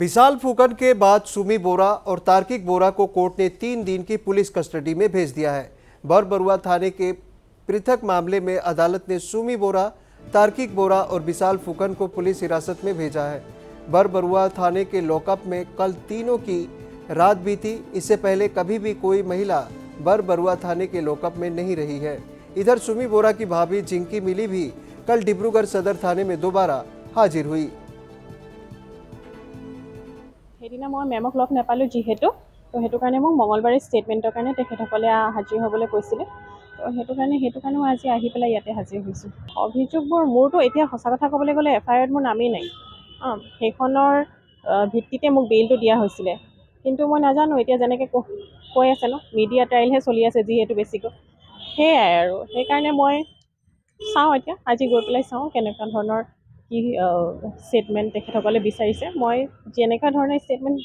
विशाल फूकन के बाद सुमी बोरा और तार्किक बोरा को कोर्ट ने 3 दिन की पुलिस कस्टडी में भेज दिया है। बरबरुआ थाने के पृथक मामले में अदालत ने सुमी बोरा, तार्किक बोरा और विशाल फूकन को पुलिस हिरासत में भेजा है। बरबरुआ थाने के लॉकअप में कल तीनों की रात बीती। इससे पहले कभी भी कोई महिला बरबरुआ थाने के लॉकअप में नहीं रही है। इधर सुमी बोरा की भाभी जिंकी मिली भी कल डिब्रूगढ़ सदर थाने में दोबारा हाजिर हुई। সেইদিনা মই মেমক লগ নাপালোঁ যিহেতু তো সেইটো কাৰণে মোক মঙলবাৰে ষ্টেটমেণ্টৰ কাৰণে তেখেতসকলে হাজিৰ হ'বলৈ কৈছিলে। তো সেইটো কাৰণে মই আজি আহি পেলাই ইয়াতে হাজিৰ হৈছোঁ। অভিযোগবোৰ মোৰতো এতিয়া সঁচা কথা ক'বলৈ গ'লে এফআইআৰত মোৰ নামেই নাই। সেইখনৰ ভিত্তিতে মোক বেইলটো দিয়া হৈছিলে, কিন্তু মই নাজানো এতিয়া যেনেকৈ কৈ আছে ন মিডিয়া ট্ৰায়েলহে চলি আছে যিহেতু বেছিকৈ, সেয়াই আৰু সেইকাৰণে মই চাওঁ এতিয়া আজি গৈ পেলাই চাওঁ কেনেকুৱা ধৰণৰ কি ষ্টেটমেণ্ট তেখেতসকলে বিচাৰিছে। মই যেনেকুৱা ধৰণৰ ষ্টেটমেণ্ট